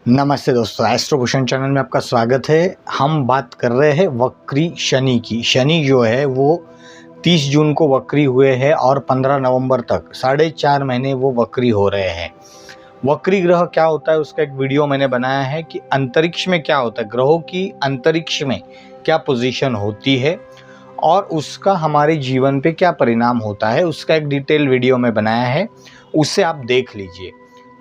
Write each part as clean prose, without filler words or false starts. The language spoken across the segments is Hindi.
नमस्ते दोस्तों, एस्ट्रोभूषण चैनल में आपका स्वागत है। हम बात कर रहे हैं वक्री शनि की। शनि जो है वो 30 जून को वक्री हुए हैं और 15 नवंबर तक 4.5 महीने वो वक्री हो रहे हैं। वक्री ग्रह क्या होता है उसका एक वीडियो मैंने बनाया है कि अंतरिक्ष में क्या होता है, ग्रहों की अंतरिक्ष में क्या पोजीशन होती है और उसका हमारे जीवन पे क्या परिणाम होता है, उसका एक डिटेल वीडियो में बनाया है। उससे आप देख लीजिए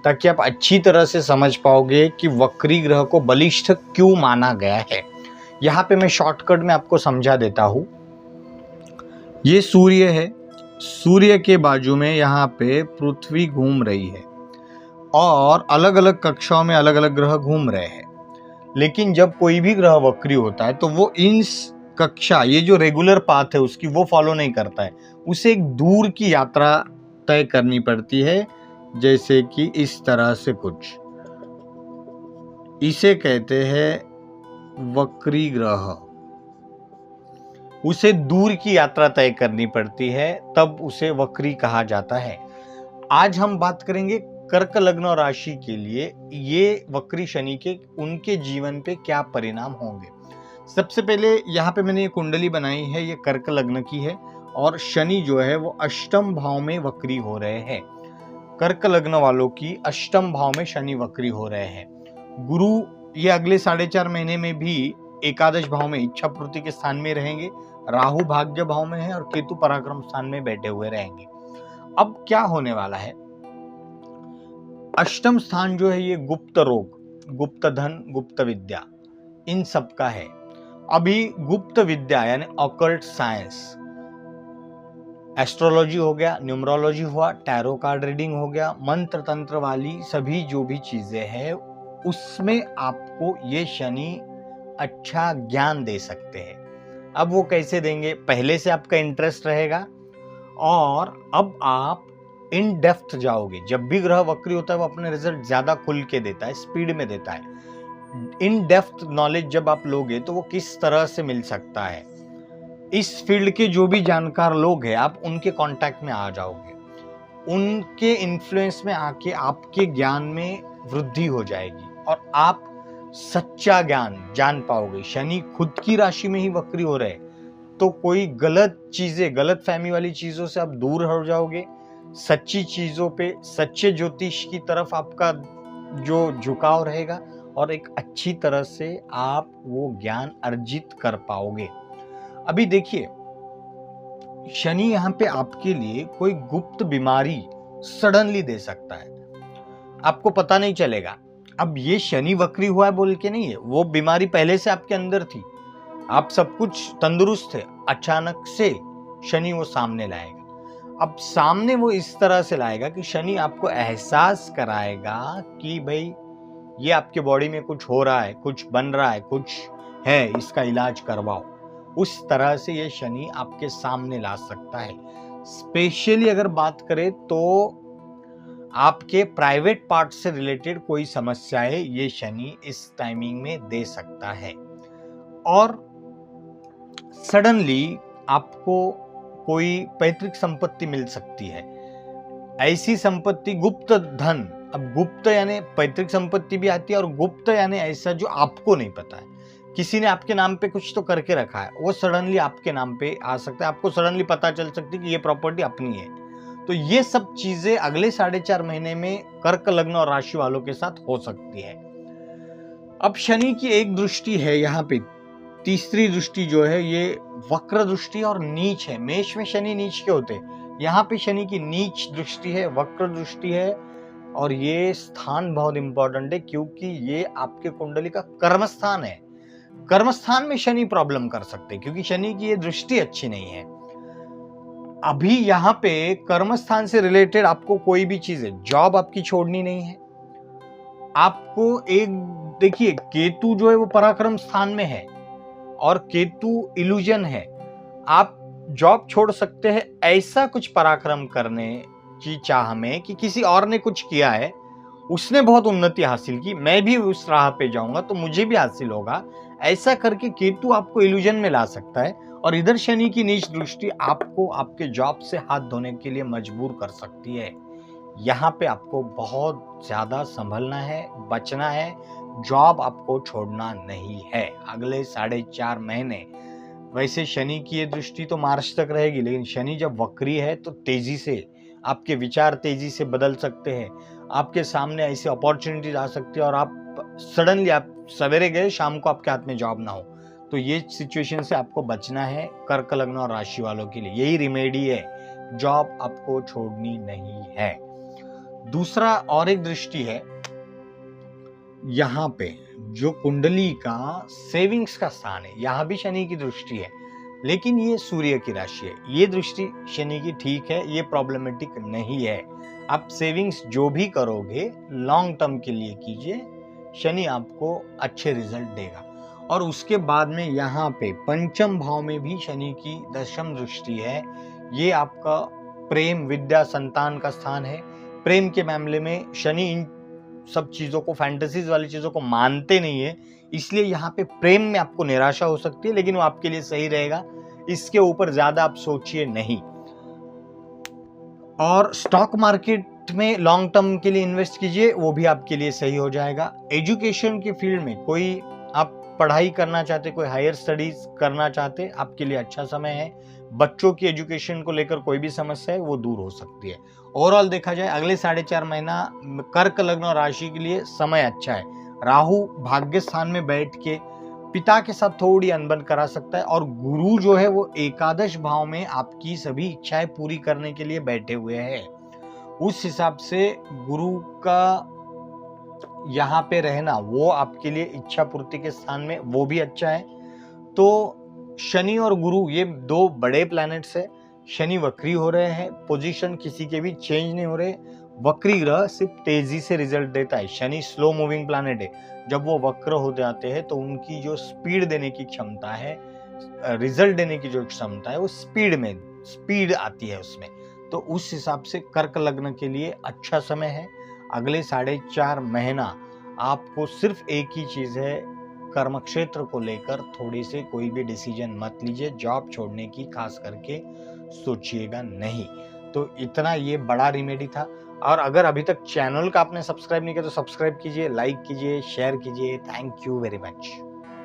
ताकि आप अच्छी तरह से समझ पाओगे कि वक्री ग्रह को बलिष्ठ क्यों माना गया है। यहाँ पे मैं शॉर्टकट में आपको समझा देता हूँ। ये सूर्य है, सूर्य के बाजू में यहाँ पे पृथ्वी घूम रही है और अलग अलग कक्षाओं में अलग अलग ग्रह घूम रहे हैं। लेकिन जब कोई भी ग्रह वक्री होता है तो वो इन कक्षा, ये जो रेगुलर पाथ है उसकी, वो फॉलो नहीं करता है। उसे एक दूर की यात्रा तय करनी पड़ती है, जैसे कि इस तरह से कुछ। इसे कहते हैं वक्री ग्रह। उसे दूर की यात्रा तय करनी पड़ती है, तब उसे वक्री कहा जाता है। आज हम बात करेंगे कर्क लग्न और राशि के लिए ये वक्री शनि के उनके जीवन पे क्या परिणाम होंगे। सबसे पहले यहाँ पे मैंने ये कुंडली बनाई है, ये कर्क लग्न की है और शनि जो है वो अष्टम भाव में वक्री हो रहे हैं। कर्क लग्न वालों की अष्टम भाव में शनि वक्री हो रहे हैं। गुरु ये अगले 4.5 महीने में भी एकादश भाव में इच्छा पूर्ति के स्थान में रहेंगे। राहु भाग्य भाव में है और केतु पराक्रम स्थान में बैठे हुए रहेंगे। अब क्या होने वाला है, अष्टम स्थान जो है ये गुप्त रोग, गुप्त धन, गुप्त विद्या, इन सब का है। अभी गुप्त विद्या यानी ऑकल्ट साइंस, एस्ट्रोलॉजी हो गया, न्यूमरोलॉजी हुआ, टैरो कार्ड रीडिंग हो गया, मंत्र तंत्र वाली सभी जो भी चीजें हैं उसमें आपको ये शनि अच्छा ज्ञान दे सकते हैं। अब वो कैसे देंगे, पहले से आपका इंटरेस्ट रहेगा और अब आप इन डेप्थ जाओगे। जब भी ग्रह वक्री होता है वो अपने रिजल्ट ज्यादा खुल के देता है, स्पीड में देता है। इन डेप्थ नॉलेज जब आप लोगे तो वो किस तरह से मिल सकता है, इस फील्ड के जो भी जानकार लोग हैं आप उनके कांटेक्ट में आ जाओगे, उनके इन्फ्लुएंस में आके आपके ज्ञान में वृद्धि हो जाएगी और आप सच्चा ज्ञान जान पाओगे। शनि खुद की राशि में ही वक्री हो रहे तो कोई गलत चीजें, गलत फहमी वाली चीजों से आप दूर हो जाओगे। सच्ची चीजों पे, सच्चे ज्योतिष की तरफ आपका जो झुकाव रहेगा और एक अच्छी तरह से आप वो ज्ञान अर्जित कर पाओगे। अभी देखिए, शनि यहां पे आपके लिए कोई गुप्त बीमारी सडनली दे सकता है, आपको पता नहीं चलेगा। अब ये शनि वक्री हुआ है बोल के नहीं है, वो बीमारी पहले से आपके अंदर थी, आप सब कुछ तंदुरुस्त थे, अचानक से शनि वो सामने लाएगा। अब सामने वो इस तरह से लाएगा कि शनि आपको एहसास कराएगा कि भाई ये आपके बॉडी में कुछ हो रहा है, कुछ बन रहा है, कुछ है, इसका इलाज करवाओ। उस तरह से ये शनि आपके सामने ला सकता है। स्पेशली अगर बात करें तो आपके प्राइवेट पार्ट से रिलेटेड कोई समस्याएं ये शनि इस टाइमिंग में दे सकता है और सडनली आपको कोई पैतृक संपत्ति मिल सकती है। ऐसी संपत्ति, गुप्त धन, अब गुप्त यानी पैतृक संपत्ति भी आती है और गुप्त यानी ऐसा जो आपको नहीं पता है, किसी ने आपके नाम पे कुछ तो करके रखा है, वो सडनली आपके नाम पे आ सकता है। आपको सडनली पता चल सकती है कि ये प्रॉपर्टी अपनी है। तो ये सब चीजें अगले 4.5 महीने में कर्क लग्न और राशि वालों के साथ हो सकती है। अब शनि की एक दृष्टि है यहाँ पे, तीसरी दृष्टि जो है ये वक्र दृष्टि और नीच है। मेष में शनि नीच के होते हैं, यहाँ पे शनि की नीच दृष्टि है, वक्र दृष्टि है और ये स्थान बहुत इंपॉर्टेंट है क्योंकि ये आपके कुंडली का कर्म स्थान है। कर्म स्थान में शनि प्रॉब्लम कर सकते हैं क्योंकि शनि की ये दृष्टि अच्छी नहीं है। अभी यहाँ पे कर्म स्थान से रिलेटेड आपको कोई भी चीज है, जॉब आपकी छोड़नी नहीं है। आपको एक देखिए, केतु जो है वो पराक्रम स्थान में है और केतु इल्यूजन है। आप जॉब छोड़ सकते हैं ऐसा कुछ पराक्रम करने की चाह में कि किसी और ने कुछ किया है, उसने बहुत उन्नति हासिल की, मैं भी उस राह पे जाऊंगा तो मुझे भी हासिल होगा, ऐसा करके केतु आपको इल्यूजन में ला सकता है। और इधर शनि की नीच दृष्टि आपको आपके जॉब से हाथ धोने के लिए मजबूर कर सकती है। यहाँ पे आपको बहुत ज़्यादा संभलना है, बचना है, जॉब आपको छोड़ना नहीं है अगले 4.5 महीने। वैसे शनि की ये दृष्टि तो मार्च तक रहेगी, लेकिन शनि जब वक्री है तो तेजी से आपके विचार तेजी से बदल सकते हैं, आपके सामने ऐसी अपॉर्चुनिटीज आ सकती है और आप सडनली आप सवेरे गए शाम को आपके हाथ में जॉब ना हो। तो ये सिचुएशन से आपको बचना है कर्क लग्न और राशि वालों के लिए, यही रिमेडी है, जॉब आपको छोड़नी नहीं है। दूसरा और एक दृष्टि है यहाँ पे जो कुंडली का सेविंग्स का स्थान है, यहाँ भी शनि की दृष्टि है, लेकिन ये सूर्य की राशि है। ये दृष्टि शनि की ठीक है, ये प्रॉब्लमेटिक नहीं है। आप सेविंग्स जो भी करोगे लॉन्ग टर्म के लिए कीजिए, शनि आपको अच्छे रिजल्ट देगा। और उसके बाद में यहाँ पे पंचम भाव में भी शनि की दशम दृष्टि है। ये आपका प्रेम, विद्या, संतान का स्थान है। प्रेम के मामले में शनि इन सब चीजों को, फैंटेसीज वाली चीजों को मानते नहीं है, इसलिए यहाँ पे प्रेम में आपको निराशा हो सकती है, लेकिन वो आपके लिए सही रहेगा, इसके ऊपर ज्यादा आप सोचिए नहीं। और स्टॉक मार्केट में लॉन्ग टर्म के लिए इन्वेस्ट कीजिए, वो भी आपके लिए सही हो जाएगा। एजुकेशन के फील्ड में कोई आप पढ़ाई करना चाहते, कोई हायर स्टडीज करना चाहते, आपके लिए अच्छा समय है। बच्चों की एजुकेशन को लेकर कोई भी समस्या है वो दूर हो सकती है। ओवरऑल देखा जाए अगले 4.5 महीना कर्क लग्न और राशि के लिए समय अच्छा है। राहु भाग्य स्थान में बैठ के पिता के साथ थोड़ी अनबन करा सकता है, और गुरु जो है वो एकादश भाव में आपकी सभी इच्छाएं पूरी करने के लिए बैठे हुए हैं। उस हिसाब से गुरु का यहाँ पे रहना वो आपके लिए इच्छा पूर्ति के स्थान में वो भी अच्छा है। तो शनि और गुरु ये दो बड़े प्लैनेट्स है। शनि वक्री हो रहे हैं, पोजीशन किसी के भी चेंज नहीं हो रहे। वक्री ग्रह सिर्फ तेजी से रिजल्ट देता है। शनि स्लो मूविंग प्लैनेट है, जब वो वक्र हो जाते हैं तो उनकी जो स्पीड देने की क्षमता है, रिजल्ट देने की जो क्षमता है, वो स्पीड आती है उसमें। तो उस हिसाब से कर्क लग्न के लिए अच्छा समय है। अगले 4.5 महीना आपको सिर्फ एक ही चीज है, कर्म क्षेत्र को लेकर थोड़ी से कोई भी डिसीजन मत लीजिए, जॉब छोड़ने की खास करके सोचिएगा नहीं। तो इतना ये बड़ा रिमेडी था। और अगर अभी तक चैनल का आपने सब्सक्राइब नहीं किया तो सब्सक्राइब कीजिए, लाइक कीजिए, शेयर कीजिए। Thank you very much.